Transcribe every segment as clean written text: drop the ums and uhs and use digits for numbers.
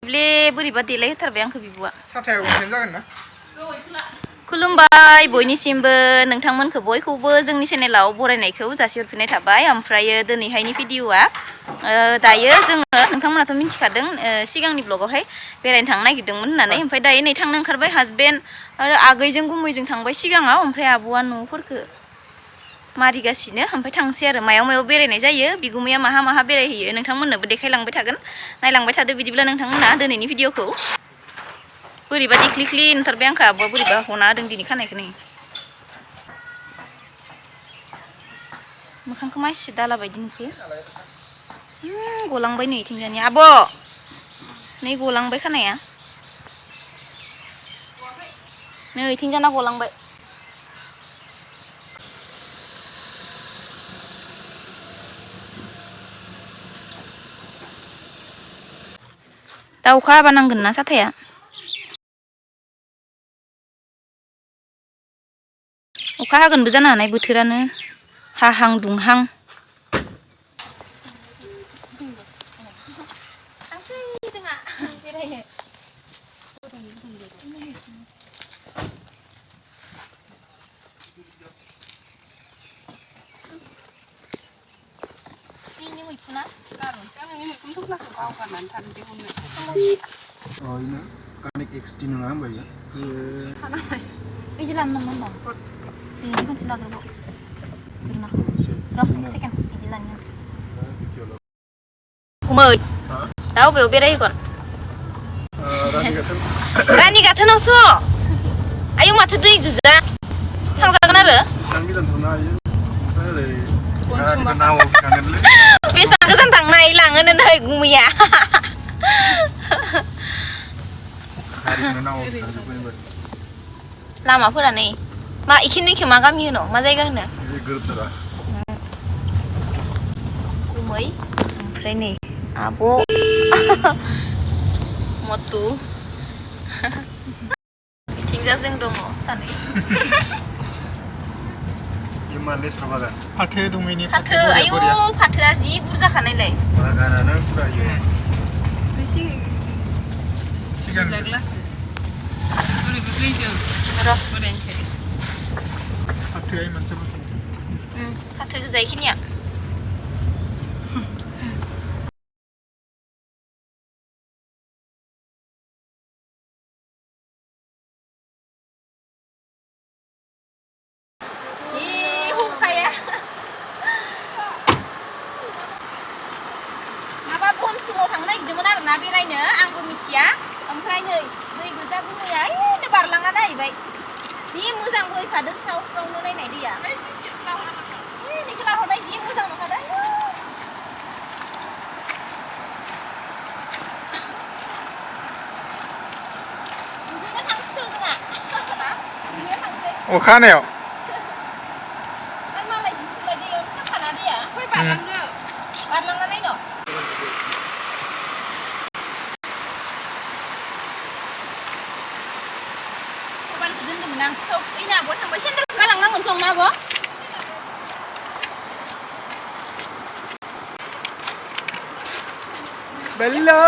ब्ले बोरैबा देलाय होथारबाय आंखौ बिब'आ साथायाव गंसेन जागोन ना खुलुमबाय बयनिसिमबो नोंथांमोनखौ बयखौबो जोंनि चेनेलाव बरायनायखौ जासिहरफिननाय थाबाय ओमफ्रायो दिनैहायनि भिडिअआ दायो जोङो नोंथांमोनाथ' मिथिखादों सिगांनि ब्लगावहाय बेरायनो थांनो नागिरदोंमोन होननानै ओमफ्राय दायो नै थांनो ओंखारबाय हासबेन्ड आरो आगैजों गुमैजों थांबाय सिगाङाव ओमफ्राय आब'आ न'फोरखौ मारिगासिनो ओमफ्राय थांसै आरो मायाव बेरायनाय जायो बिगुमैया माहा माहा बेरायहैयो नोंथांमोननोबो देखायलांबाय थागोन नायलांबाय थादो बिदिब्ला नोंथांमोना दिनैनि भिडिअखौ बोरैबा दिख्लिख्लि नुथारबाय आंखौ आब'आ बोरैबा हना होदों दिनै खानायखौ नै मोखांखौ मासे दाला बायदि नुखो गलांबाय नै इथिंजानि आब' नै गलांबाय खानाया नै इथिंजाना गलांबाय दा अखा हाबा नांगोन ना साथाया अखा हागोनबो जानो हानाय बोथोरानो हाहां दुंहां ini मैखुना गारनोसै आं नोंनि मैखुन थफ्लाखौ बावगारनानै थानो दिहुननो इनो कानिक XT नङा होमबा इयो इदि लानो नांगोन दं ini खनसे लाग्रोबाव र' सेकेन्ड इदि लानो गुमै दा अबेयाव बेरायहैगोन रानि गाथोनावसो आयौ माथो दै गोजा थांजागोन आरो बेसेबां गोजान थांनाय लाङोनो नै गुमैया लामाफोरा नै मा इखिनिखौ मा गामि होनो मा जायगा होनो गुमै ओमफ्राय नै आब' मथु बिथिंजा जों दङ सानै फाथो दंमोन फाथो आयौ फाथोआ जि बुरजा खानायलाय बागानानो पुरा इयो सिगां ग्लास ओरैबो दैजों र' बोरायनिफ्राय फाथोआ मोनसे फाथो गोजा इखिनिया बनसुङाव थांनो नागिरदोंमोन आरोना बेरायनो आंबो मिथिया ओमफ्राय नै दै गोजा गुमैया ओइनो बारलांना नायबाय जि मोजां बोहैखादो स्राव स्रावनो नायनाय दैया नैखौ लाहरबाय जि मोजां नुखादों दुगैनो थांसिगोन जोंहा दुगैनो थांसै अखा हानायाव मालाय जि सुलाय दैयावनो साखाना दैया फै बारलांनो बारलांना नायनो दोनदोंमोन आं इनो आब' थांबाय सेन्देल गालांनांगोन संना आब' बेल्लो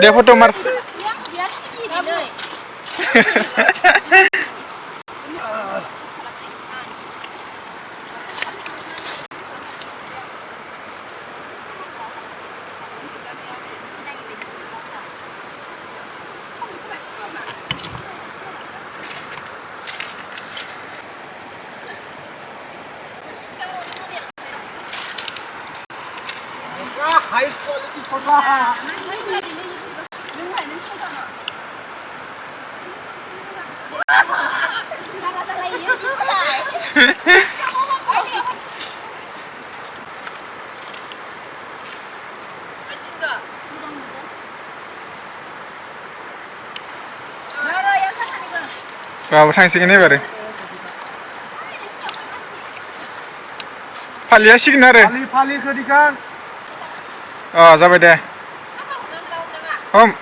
दे फट' मार बिया सिगिरिलै हाई क्वालिटी फोटो Bawa थांसिगोन एबार फालिया सिगोन आरो फालिखौ दिखां जाबाय दे हम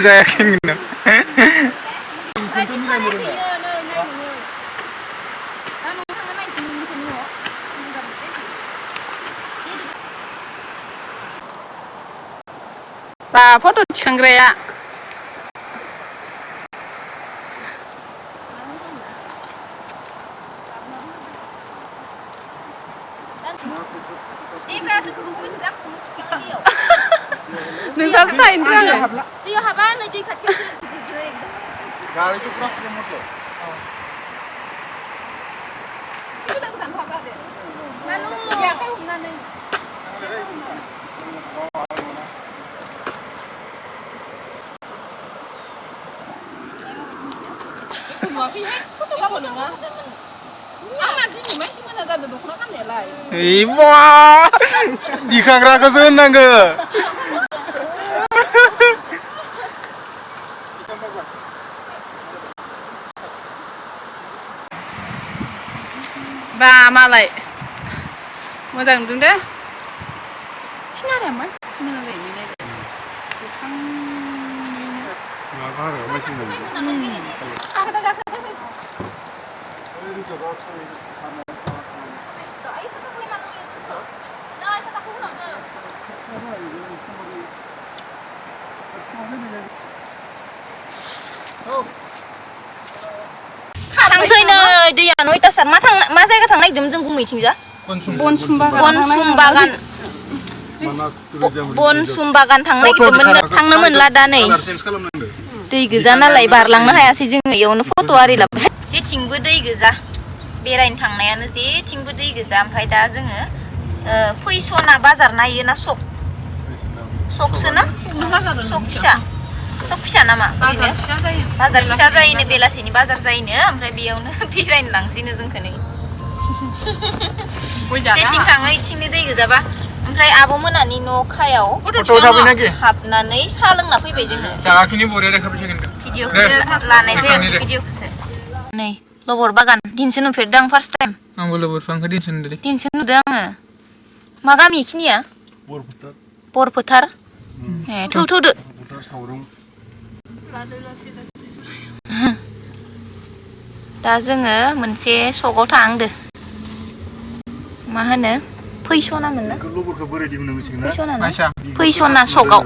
जायाखै नोंनाव बा फट' थिखांग्राया नोंसासो थाहैनो रोङो दैयाव हाबा नै दै खाथियावसो गारिखौ पुरा प्रमोट नुवाखैहाय फट'खौ नोङो आंना दिनै मानसि मोजां जादों दख'ना गाननायालाय ओइ बा दिखांग्राखौसो होननांगो बा मालाय मोजां नुदों दे सिनारिया मा मोजां जायो बेलाय गोथां माबा आरो मानसि थांसै नै दैया नयतासार मा जायगा थांनो नागिरदोंमोन जों गुमैथिंजा बनसुम बागान बनसुम बागान थांनो नागिरदोंमोन थांनो मोनला दा नै दै गोजा नालाय बारलांनो हायासै जोङो इयावनो फट' आरि लाबाय जेथिंबो दै गोजा बेरायनो थांनायानो जेथिंबो दै गोजा ओमफ्राय दा जोङो फैसना बाजार नायो ना सकसो ना सक फिसा नामा बाजार फिसा जायोनो बेलासिनि बाजार जायोनो ओमफ्राय बेयावनो बेरायनो लांसैनो जोंखौ नै जेथिं थाङो इथिंनो दै गोजाबा ओमफ्राय आब' मोनानि न' खायाव हाबनानै साहा लोंना फैबाय जोङो जागाखिनि बरिया देखायबाय थागोन भिडिअ लानाय जायासै भिडिअखौसो नै लबर बागान दिनैसो नुफेरदों आं फार्स्ट टाइम आंबो लबर बिफांखौ दिनैसो नुदों नुदों आङो मा गामि इखिनिया बरफोथार ए थौदो दा जोङो मोनसे सकआव थांदों मा होनो फैसनामोन ना फैसना सकआव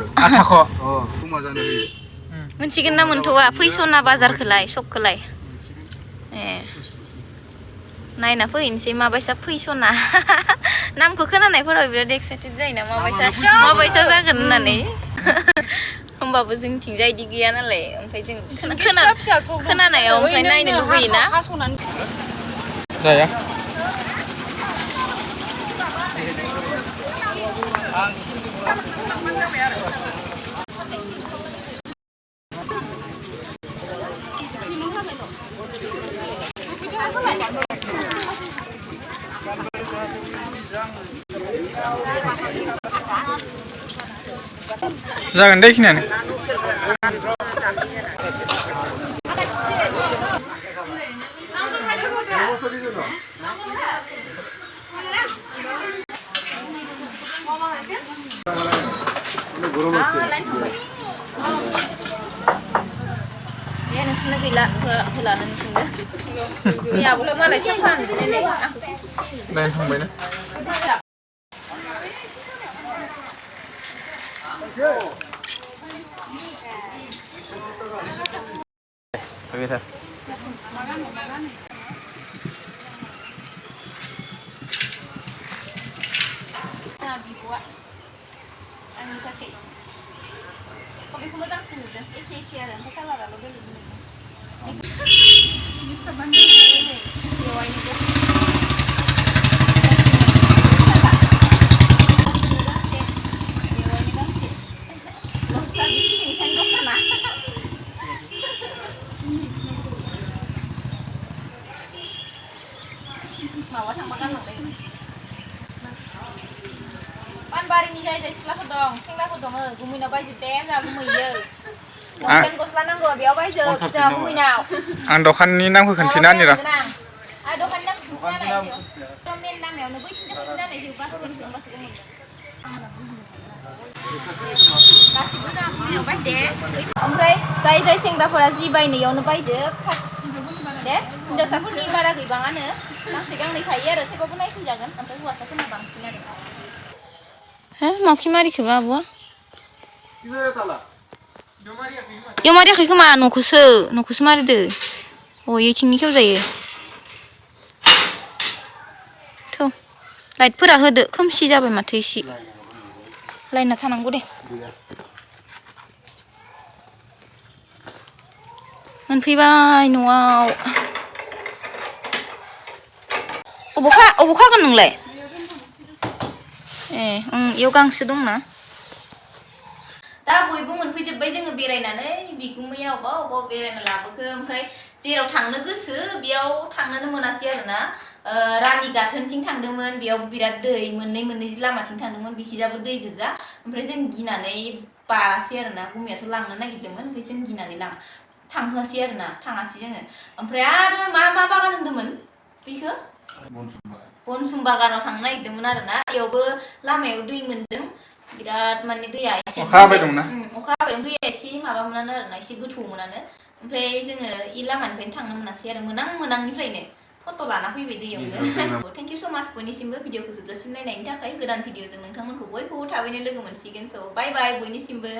मोनसिगोन ना मोनथ'वा फैसना बाजारखौलाय सकखौलाय ए नायना फैनोसै माबायसा फैसना नामखौ खोनानायफोराव बिराद एक्साइटेड जायोना माबायसा जागोन होननानै होमबाबो जोंथिंजाय इदि गैया नालाय ओमफ्राय जों खोनानायाव ओमफ्राय नायनो लुबैयोना जाया जागोन दे खिनियानो नोंसोरनो गैला होलानो नोंसोरनो आब'लाय मालाय साफा नायनाय नायनो थांबायना बेखौ मोजांसिन नुदों एखे आरो ओमफ्राय कालाराल' बेलेग माबा थांबा गानलांबाय पानबारिनि जाय सिख्लाफोर दं सेंग्राफोर दङ गुमैनाव बायजोब दे जोंहा गुमैयो लंपेन्ट गस्ला नांगौ बेयाव बायजोब जोंहा गुमैनाव आं दखाननि नामखौ खोन्थिना होनि र' दखाननि नामखौ मेन लामायावनो बैथिंजाय जानाय जिउ बासखौ मोनदों गासिबो जोंहा खुलिनायाव बाय दे ओमफ्राय जाय सेंग्राफोरा जि बायनायावनो बायजोब दे हिनजावसाफोरनि बारा गैबाङानो गांसे गांनै थायो आरो थेवबाबो नायफिनजागोन ओमफ्राय हौवासाफोरना बांसिन आरो हो माखि मारिखोबा आब'आ इयाव मारियाखै खोमा न'खौसो मारिदो अ इथिंनि खेवजायो थ' लाइटफोरा होदो खोमसि जाबाय माथो इसे लाइना थानांगौ दे मोनफैबाय न'आव अबाव खागोन नोंलाय ए इयाव गांसो दंना दा बयबो मोनफैजोब्बाय जोङो बेरायनानै बिगुमैया अबाव बेरायनो लाबोखो ओमफ्राय जेराव थांनो गोसो बेयाव थांनोनो मोनासै आरोना रानि गाथोनथिं थांदोंमोन बेयाव बिराद दै मोननै लामाथिं थांदोंमोन बिखिजाबो दै गोजा ओमफ्राय जों गिनानै बारासै आरोना गुमैयाथ' लांनो नागिरदोंमोन ओमफ्राय जों गिनानै थांहोआसै आरोना थाङासै जोङो ओमफ्राय आरो मा बागान होनदोंमोन बेखौ बनसुम बागानाव थांनो नागिरदोंमोन आरोना बेयावबो लामायाव दै मोनदों बिराद माने दैया एसे अखा हाबाय दंना अखा हाबाय दैया एसे माबामोनानो आरोना एसे गोथौमोनानो ओमफ्राय जोङो इ लामानिफ्रायनो थांनो मोनासै आरो मोनांनिफ्रायनो फट' लाना फैबाय दैयावनो थेंक इउ स' माच बयनिसिमबो भिडिअखौ जोबजासिम नायनायनि थाखाय गोदान भिडिअजों नोंथांमोनखौ बयखौबो थाबैनो लोगो मोनसिगोन स' बाय बाय बयनिसिमबो